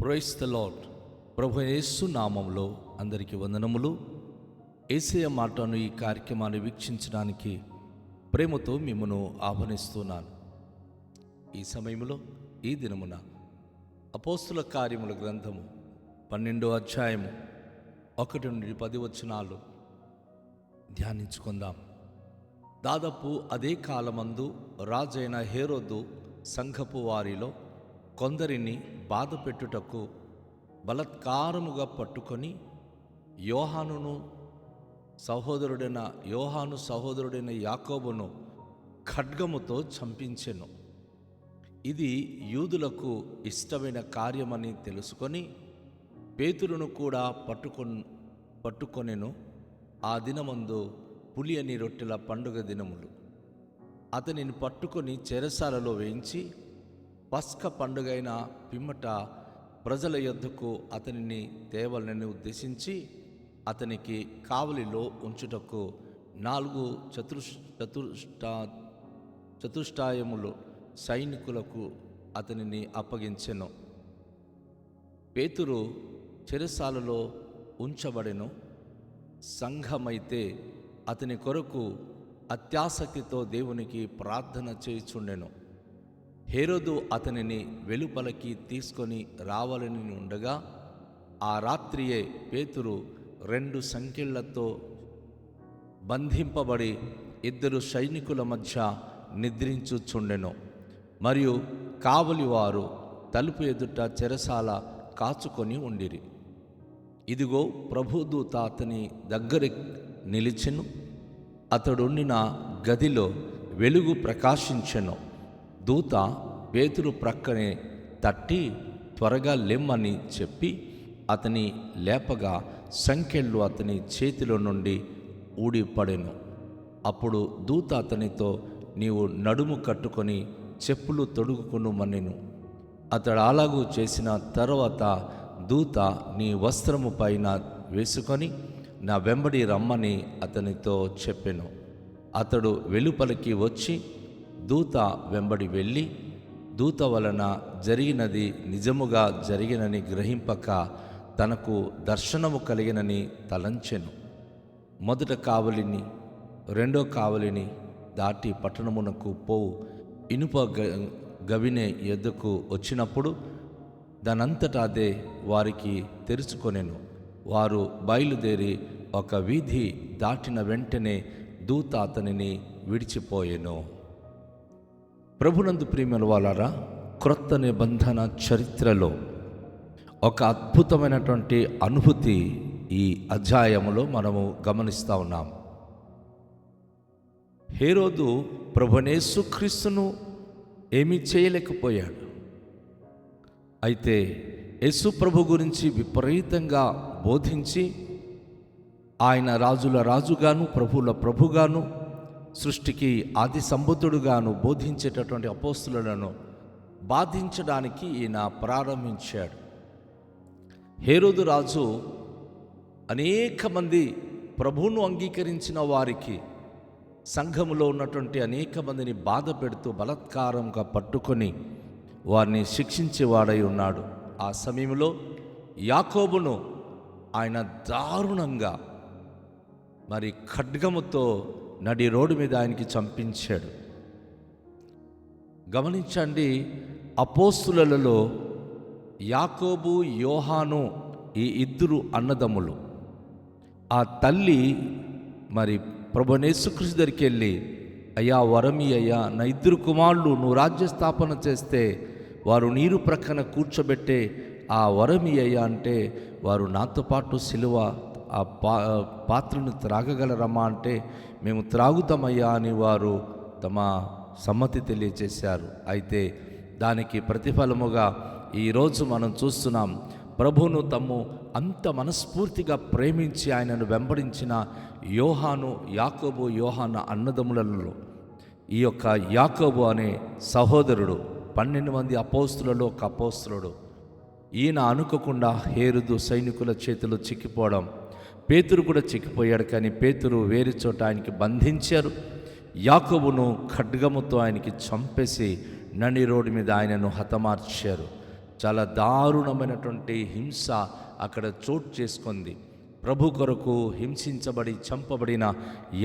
Praise the Lord. ప్రభు యేసు నామములో అందరికీ వందనములు. యేసయ్య మాటను ఈ కార్యక్రమాన్ని వీక్షించడానికి ప్రేమతో మిమ్మను ఆహ్వానిస్తున్నాను. ఈ సమయంలో ఈ దినమున అపోస్తుల కార్యముల గ్రంథము 12వ అధ్యాయము 1 నుండి 10 వచనాలు ధ్యానించుకుందాం. దాదాపు అదే కాలమందు రాజైన హేరోదు సంఘపు వారిలో కొందరిని బాధ పెట్టుటకు బలత్కారముగా పట్టుకొని యోహాను సహోదరుడైన యాకోబును ఖడ్గముతో చంపించెను. ఇది యూదులకు ఇష్టమైన కార్యమని తెలుసుకొని పేతురును కూడా పట్టుకొనెను. ఆ దినమందు పులియని రొట్టెల పండుగ దినములు. అతనిని పట్టుకొని చెరసాలలో వేయించి పస్క పండుగైన పిమ్మట ప్రజల యొద్దకు అతనిని తేవాలని ఉద్దేశించి అతనికి కావలిలో ఉంచుటకు 4 చతుష్టాయములు సైనికులకు అతనిని అప్పగించెను. పేతురు చెరసాలలో ఉంచబడెను. సంఘమైతే అతని కొరకు అత్యాసక్తితో దేవునికి ప్రార్థన చేయుచుండెను. హేరోదు అతనిని వెలుపలకి తీసుకొని రావాలని ఉండగా ఆ రాత్రియే పేతురు 2 సంకెళ్లతో బంధింపబడి 2 సైనికుల మధ్య నిద్రించుచుండెను. మరియు కావలివారు తలుపు ఎదుట చెరసాల కాచుకొని ఉండిరి. ఇదిగో ప్రభుదూత అతని దగ్గర నిలిచెను. అతడుండిన గదిలో వెలుగు ప్రకాశించెను. దూత పేతురు ప్రక్కనే తట్టి త్వరగా లెమ్మని చెప్పి అతని లేపగా సంకెళ్ళు అతని చేతిలో నుండి ఊడిపడెను. అప్పుడు దూత అతనితో, నీవు నడుము కట్టుకొని చెప్పులు తొడుగుకొనుమనెను. అతడు అలాగూ చేసిన తర్వాత దూత, నీ వస్త్రము పైన వేసుకొని నా వెంబడి రమ్మని అతనితో చెప్పెను. అతడు వెలుపలికి వచ్చి దూత వెంబడి వెళ్ళి దూత వలన జరిగినది నిజముగా జరిగినని గ్రహింపక తనకు దర్శనము కలిగినని తలంచెను. మొదట కావలిని 2వ కావలిని దాటి పట్టణమునకు పోవు ఇనుప గవినె ఎద్దుకు వచ్చినప్పుడు దానంతటా అదే వారికి తెరుచుకొనెను. వారు బయలుదేరి ఒక వీధి దాటిన వెంటనే దూత అతనిని విడిచిపోయెను. ప్రభునందు ప్రియమైన వాళ్ళారా, క్రొత్త నిబంధన చరిత్రలో ఒక అద్భుతమైనటువంటి అనుభూతి ఈ అధ్యాయములో మనము గమనిస్తూ ఉన్నాం. హేరోదు ప్రభువైన యేసుక్రీస్తును ఏమీ చేయలేకపోయాడు. అయితే యేసు ప్రభు గురించి విపరీతంగా బోధించి ఆయన రాజుల రాజుగాను ప్రభువుల ప్రభుగాను సృష్టికి ఆది సంబుద్ధుడుగాను బోధించేటటువంటి అపోస్తులను బాధించడానికి ఈయన ప్రారంభించాడు. హేరోదు రాజు అనేక మంది ప్రభువును అంగీకరించిన వారికి సంఘములో ఉన్నటువంటి అనేక మందిని బాధ పెడుతూ బలాత్కారంగా పట్టుకొని వారిని శిక్షించేవాడై ఉన్నాడు. ఆ సమయంలో యాకోబును ఆయన దారుణంగా మరి ఖడ్గముతో నడి రోడ్డు మీద ఆయనకి చంపించాడు. గమనించండి, అపోస్తులలో యాకోబు యోహాను ఈ 2 అన్నదమ్ములు. ఆ తల్లి మరి ప్రభువైన యేసుక్రీస్తు దగ్గరికి వెళ్ళి, అయ్యా వరమి అయ్యా, నా 2 కుమారులు నువ్వు రాజ్యస్థాపన చేస్తే వారు నీరు ప్రక్కన కూర్చోబెట్టే ఆ వరమి అయ్యా అంటే వారు నాతో పాటు సిలువ ఆ పాత్రను త్రాగగలరమ్మా అంటే మేము త్రాగుతామయ్యా అని వారు తమ సమ్మతి తెలియజేశారు. అయితే దానికి ప్రతిఫలముగా ఈరోజు మనం చూస్తున్నాం, ప్రభువును తమ్ము అంత మనస్ఫూర్తిగా ప్రేమించి ఆయనను వెంబడించిన యాకోబు యోహాను అన్నదమ్ములలో ఈ యొక్క యాకోబు అనే సహోదరుడు 12 మంది అపోస్తులలో ఒక అపోస్తులుడు. ఈయన అనుకోకుండా హేరోదు సైనికుల చేతిలో చిక్కిపోవడం, పేతురు కూడా చిక్కిపోయాడు. కానీ పేతురు వేరే చోట ఆయనకి బంధించారు. యాకోబును ఖడ్గముతో ఆయనకి చంపేసి నడి రోడ్డు మీద ఆయనను హతమార్చారు. చాలా దారుణమైనటువంటి హింస అక్కడ చోటు చేసుకుంది. ప్రభు కొరకు హింసించబడి చంపబడిన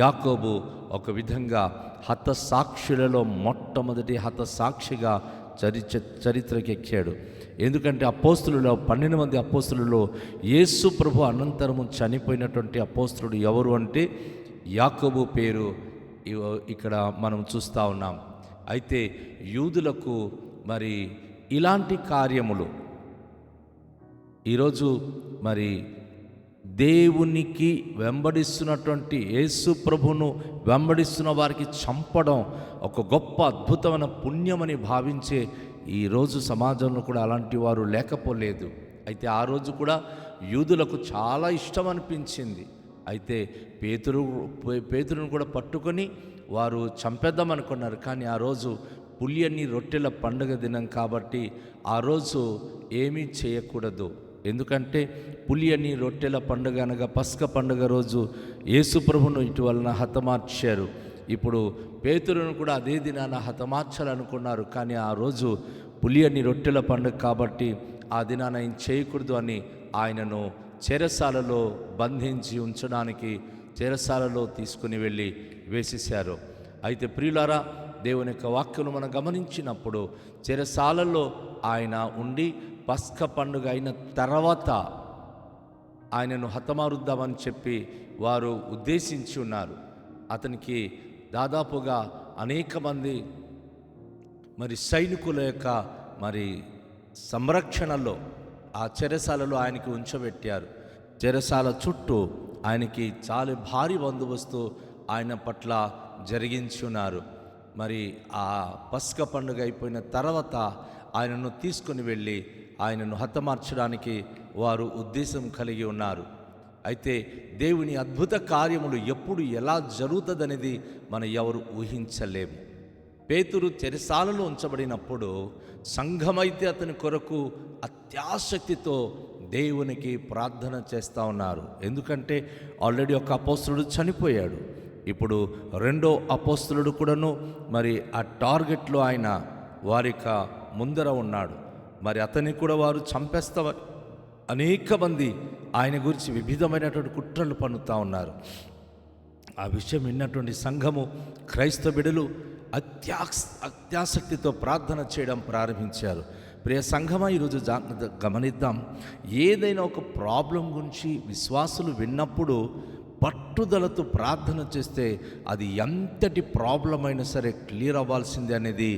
యాకోబు ఒక విధంగా హతసాక్షులలో మొట్టమొదటి హతసాక్షిగా చరిత్రకెక్కాడు. ఎందుకంటే అపోస్తులలో 12 మంది అపోస్తులలో యేసు ప్రభు అనంతరము చనిపోయినటువంటి అపోస్తులుడు ఎవరు అంటే యాకోబు పేరు ఇక్కడ మనం చూస్తూ ఉన్నాం. అయితే యూదులకు మరి ఇలాంటి కార్యములు ఈరోజు మరి దేవునికి వెంబడిస్తున్నటువంటి యేసు ప్రభును వెంబడిస్తున్న వారికి చంపడం ఒక గొప్ప అద్భుతమైన పుణ్యమని భావించే ఈరోజు సమాజంలో కూడా అలాంటి వారు లేకపోలేదు. అయితే ఆ రోజు కూడా యూదులకు చాలా ఇష్టం అనిపించింది. అయితే పేతురును కూడా పట్టుకొని వారు చంపేద్దామనుకున్నారు. కానీ ఆ రోజు పులియని రొట్టెల పండుగ దినం కాబట్టి ఆ రోజు ఏమీ చేయకూడదు. ఎందుకంటే పులియని రొట్టెల పండుగ అనగా పస్క పండుగ రోజు యేసు ప్రభును ఇటు వలన హతమార్చారు. ఇప్పుడు పేతురును కూడా అదే దినాన హతమార్చాలనుకున్నారు. కానీ ఆ రోజు పులియని రొట్టెల పండుగ కాబట్టి ఆ దినాన ఆయన చేయకూడదు అని ఆయనను చెరసాలలో బంధించి ఉంచడానికి చెరసాలలో తీసుకుని వెళ్ళి వేసేశారు. అయితే ప్రియులారా, దేవుని యొక్క వాక్యను మనం గమనించినప్పుడు చెరసాలలో ఆయన ఉండి పస్క పండుగ అయిన తర్వాత ఆయనను హతమారుద్దామని చెప్పి వారు ఉద్దేశించి ఉన్నారు. అతనికి దాదాపుగా అనేక మంది మరి సైనికుల యొక్క మరి సంరక్షణలో ఆ చెరసాలలో ఆయనకి ఉంచబెట్టారు. చెరసాల చుట్టూ ఆయనకి చాలా భారీ బందోబస్తు ఆయన పట్ల జరిగించి ఉన్నారు. మరి ఆ పస్క పండుగ అయిపోయిన తర్వాత ఆయనను తీసుకుని వెళ్ళి ఆయనను హతమార్చడానికి వారు ఉద్దేశం కలిగి ఉన్నారు. అయితే దేవుని అద్భుత కార్యములు ఎప్పుడు ఎలా జరుగుతుందనేది మనం ఎవరు ఊహించలేము. పేతురు చెరసాలలో ఉంచబడినప్పుడు సంఘమైతే అతని కొరకు అత్యాసక్తితో దేవునికి ప్రార్థన చేస్తూ ఉన్నారు. ఎందుకంటే ఆల్రెడీ ఒక అపోస్తలుడు చనిపోయాడు. ఇప్పుడు రెండో అపోస్తలుడు కూడాను మరి ఆ టార్గెట్లో ఆయన వారిక ముందర ఉన్నాడు. మరి అతన్ని కూడా వారు చంపేస్తా అనేక మంది ఆయన గురించి వివిధమైనటువంటి కుట్రలు పన్నుతూ ఉన్నారు. ఆ విషయం విన్నటువంటి సంఘము క్రైస్తవ బిడ్డలు అత్యాసక్తితో ప్రార్థన చేయడం ప్రారంభించారు. ప్రియ సంఘమా, ఈరోజు గమనిద్దాం. ఏదైనా ఒక ప్రాబ్లం గురించి విశ్వాసులు విన్నప్పుడు పట్టుదలతో ప్రార్థన చేస్తే అది ఎంతటి ప్రాబ్లం అయినా సరే క్లియర్ అవ్వాల్సిందే అనేది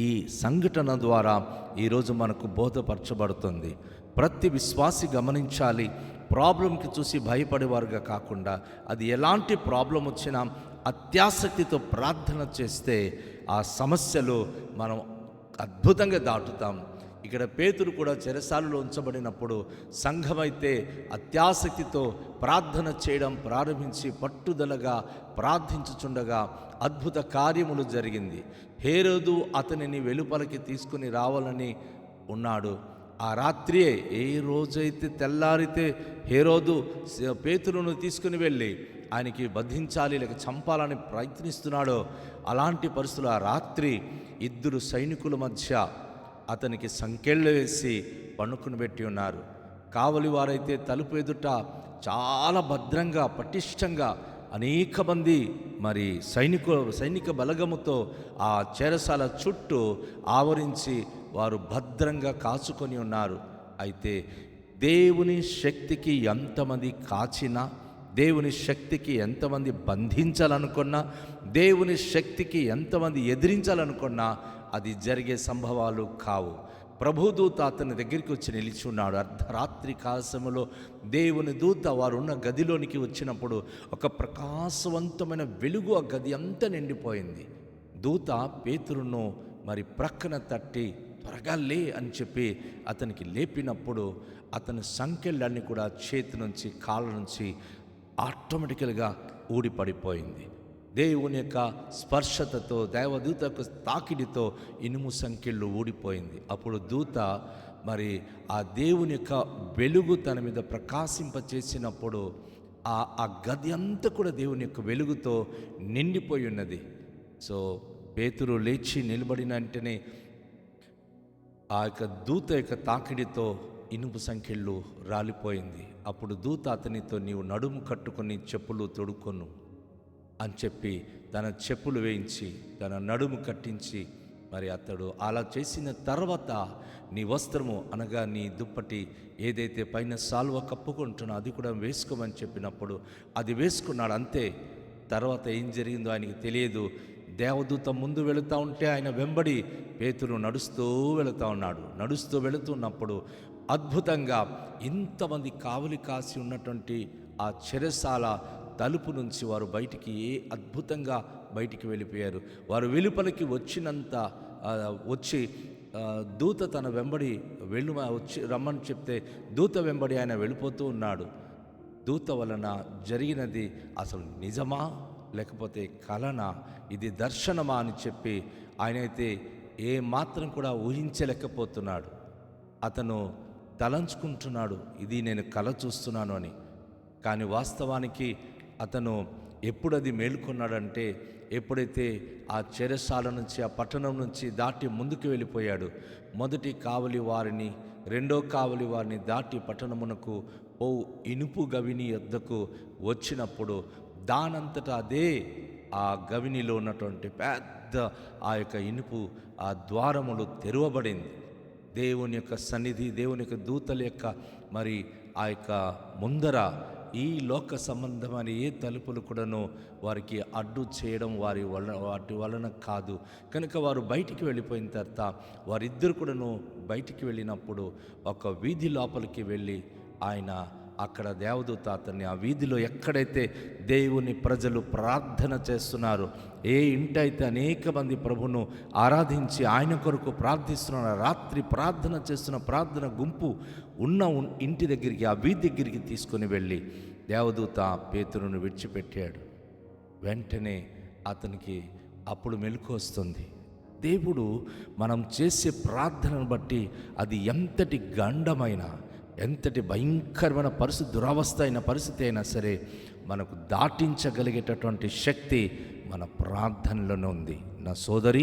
ఈ సంఘటన ద్వారా ఈరోజు మనకు బోధపరచబడుతుంది. ప్రతి విశ్వాసి గమనించాలి, ప్రాబ్లంకి చూసి భయపడేవారుగా కాకుండా అది ఎలాంటి ప్రాబ్లం వచ్చినా అత్యాసక్తితో ప్రార్థన చేస్తే ఆ సమస్యలు మనం అద్భుతంగా దాటుతాం. ఇక్కడ పేతురు కూడా చెరసాలలో ఉంచబడినప్పుడు సంఘమైతే అత్యాసక్తితో ప్రార్థన చేయడం ప్రారంభించి పట్టుదలగా ప్రార్థించుచుండగా అద్భుత కార్యములు జరిగింది. హేరోదు అతనిని వెలుపలికి తీసుకుని రావాలని ఉన్నాడు. ఆ రాత్రియే, ఏ రోజైతే తెల్లారితే హేరోదు పేతురును తీసుకుని వెళ్ళి ఆయనకి బంధించాలి లేక చంపాలని ప్రయత్నిస్తున్నాడో అలాంటి పరిస్థితులు ఆ రాత్రి ఇద్దరు సైనికుల మధ్య అతనికి సంకెళ్ళు వేసి పన్నుకుని పెట్టి ఉన్నారు. కావలి వారైతే తలుపు ఎదుట చాలా భద్రంగా పటిష్టంగా అనేక మంది మరి సైనిక బలగముతో ఆ చెరసాల చుట్టూ ఆవరించి వారు భద్రంగా కాచుకొని ఉన్నారు. అయితే దేవుని శక్తికి ఎంతమంది కాచినా, దేవుని శక్తికి ఎంతమంది బంధించాలనుకున్నా, దేవుని శక్తికి ఎంతమంది ఎదిరించాలనుకున్నా అది జరిగే సంభవాలు కావు. ప్రభుదూత అతని దగ్గరికి వచ్చి నిలిచి ఉన్నాడు. అర్ధరాత్రి కాలసములో దేవుని దూత వారున్న గదిలోనికి వచ్చినప్పుడు ఒక ప్రకాశవంతమైన వెలుగు ఆ గది అంతా నిండిపోయింది. దూత పేతురును మరి ప్రక్కన తట్టి త్వరగా లే అని చెప్పి అతనికి లేపినప్పుడు అతని సంకెళ్ళన్నీ కూడా చేతి నుంచి కాళ్ళ నుంచి ఆటోమేటికల్గా ఊడిపడిపోయింది. దేవుని యొక్క స్పర్శతతో, దేవదూత యొక్క తాకిడితో ఇనుము సంకెళ్ళు ఊడిపోయింది. అప్పుడు దూత మరి ఆ దేవుని యొక్క వెలుగు తన మీద ప్రకాశింపచేసినప్పుడు ఆ గది అంతా కూడా దేవుని యొక్క వెలుగుతో నిండిపోయి ఉన్నది. సో పేతురు లేచి నిలబడిన వెంటనే ఆ యొక్క దూత యొక్క తాకిడితో ఇనుపు సంకెళ్ళు రాలిపోయింది. అప్పుడు దూత అతనితో, నీవు నడుము కట్టుకొని చెప్పులు తొడుక్కొను అని చెప్పి తన చెప్పులు వేయించి తన నడుము కట్టించి, మరి అతడు అలా చేసిన తర్వాత నీ వస్త్రము అనగా నీ దుప్పటి ఏదైతే పైన సాల్వ కప్పుకుంటున్నా అది కూడా వేసుకోమని చెప్పినప్పుడు అది వేసుకున్నాడు. అంతే. తర్వాత ఏం జరిగిందో ఆయనకి తెలియదు. దేవదూత ముందు వెళుతూ ఉంటే ఆయన వెంబడి పేతురు నడుస్తూ వెళుతూ ఉన్నాడు. నడుస్తూ వెళుతున్నప్పుడు అద్భుతంగా ఇంతమంది కావలి కాసి ఉన్నటువంటి ఆ చెరసాల తలుపు నుంచి వారు బయటికి అద్భుతంగా బయటికి వెళ్ళిపోయారు. వారు వెలుపలికి వచ్చి దూత తన వెంబడి వచ్చి రమ్మని చెప్తే దూత వెంబడి ఆయన వెళ్ళిపోతూ ఉన్నాడు. దూత వలన జరిగినది అసలు నిజమా లేకపోతే కలనా, ఇది దర్శనమా అని చెప్పి ఆయనైతే ఏ మాత్రం కూడా ఊహించలేకపోతున్నాడు. అతను తలంచుకుంటున్నాడు, ఇది నేను కల చూస్తున్నాను అని. కానీ వాస్తవానికి అతను ఎప్పుడది మేలుకొన్నాడంటే, ఎప్పుడైతే ఆ చెరసాల నుంచి ఆ పట్టణం నుంచి దాటి ముందుకు వెళ్ళిపోయాడు. మొదటి కావలి వారిని, రెండో కావలి వారిని దాటి పట్టణమునకు ఇనుపు గవిని యొద్దకు వచ్చినప్పుడు దానంతటా అదే ఆ గవినిలో ఉన్నటువంటి పెద్ద ఆ యొక్క ఇనుపు ఆ ద్వారములు తెరవబడింది. దేవుని యొక్క సన్నిధి, దేవుని యొక్క దూతల యొక్క మరి ఆ యొక్క ముందర ఈ లోక సంబంధమైన ఏ తలుపులు కూడాను వారికి అడ్డు చేయడం వాటి వలన కాదు. కనుక వారు బయటికి వెళ్ళిపోయిన తర్వాత వారిద్దరు కూడాను బయటికి వెళ్ళినప్పుడు ఒక వీధి లోపలికి వెళ్ళి ఆయన అక్కడ దేవదూత అతన్ని ఆ వీధిలో ఎక్కడైతే దేవుని ప్రజలు ప్రార్థన చేస్తున్నారు, ఏ ఇంటైతే అనేక మంది ప్రభును ఆరాధించి ఆయన కొరకు ప్రార్థిస్తున్న రాత్రి ప్రార్థన చేస్తున్న ప్రార్థన గుంపు ఉన్న ఇంటి దగ్గరికి, ఆ వీధి దగ్గరికి తీసుకొని వెళ్ళి దేవదూత పేతురును విడిచిపెట్టాడు. వెంటనే అతనికి అప్పుడు మెలకు వస్తుంది. దేవుడు మనం చేసే ప్రార్థనను బట్టి అది ఎంతటి గండమైన, ఎంతటి భయంకరమైన పరిస్థితి, దురవస్థ అయిన పరిస్థితి అయినా సరే మనకు దాటించగలిగేటటువంటి శక్తి మన ప్రార్థనలోనే ఉంది. నా సోదరి,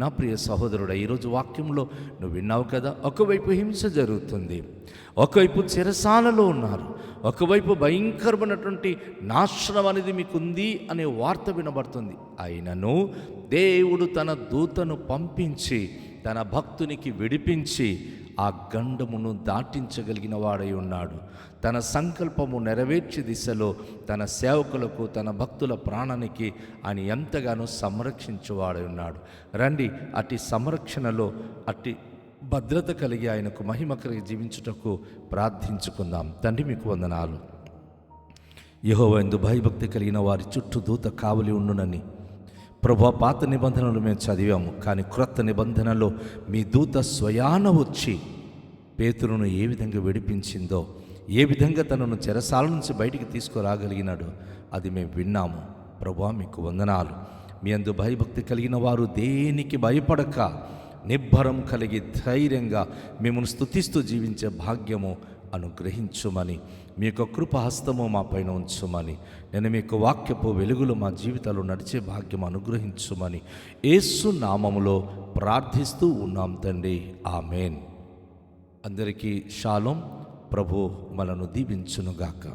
నా ప్రియ సహోదరుడా, ఈరోజు వాక్యంలో నువ్వు విన్నావు కదా, ఒకవైపు హింస జరుగుతుంది, ఒకవైపు చెరసాలలో ఉన్నారు, ఒకవైపు భయంకరమైనటువంటి నాశనం అనేది మీకుంది అనే వార్త వినబడుతుంది. అయినను దేవుడు తన దూతను పంపించి తన భక్తునికి విడిపించి ఆ గండమును దాటించగలిగిన వాడై ఉన్నాడు. తన సంకల్పము నెరవేర్చే దిశలో తన సేవకులకు, తన భక్తుల ప్రాణానికి ఆయన ఎంతగానో సంరక్షించేవాడై ఉన్నాడు. రండి, అట్టి సంరక్షణలో అట్టి భద్రత కలిగి ఆయనకు మహిమ కలిగి జీవించుటకు ప్రార్థించుకుందాం. తండ్రి, మీకు వందనాలు. యెహోవా యందు భయభక్తి కలిగిన వారి చుట్టూ దూత కావలి ఉండునని ప్రభువా, పాత నిబంధనలు మేము చదివాము, కానీ క్రొత్త నిబంధనలో మీ దూత స్వయాన వచ్చి పేతురును ఏ విధంగా విడిపించిందో, ఏ విధంగా తనను చెరసాల నుంచి బయటికి తీసుకురాగలిగినాడో అది మేము విన్నాము. ప్రభువా, మీకు వందనాలు. మీ యందు భయభక్తి కలిగిన వారు దేనికి భయపడక నిబ్బరం కలిగి ధైర్యంగా మిమ్మల్ని స్తుతిస్తూ జీవించే భాగ్యము అనుగ్రహించుమని, మీ యొక్క కృపహస్తము మా పైన ఉంచుమని, నేను మీ యొక్క వాక్యపు వెలుగులో మా జీవితాలు నడిచే భాగ్యం అనుగ్రహించుమని యేసు నామములో ప్రార్థిస్తూ ఉన్నాం తండ్రి. ఆమేన్. అందరికీ షాలోం. ప్రభు మనను దీవించునుగాక.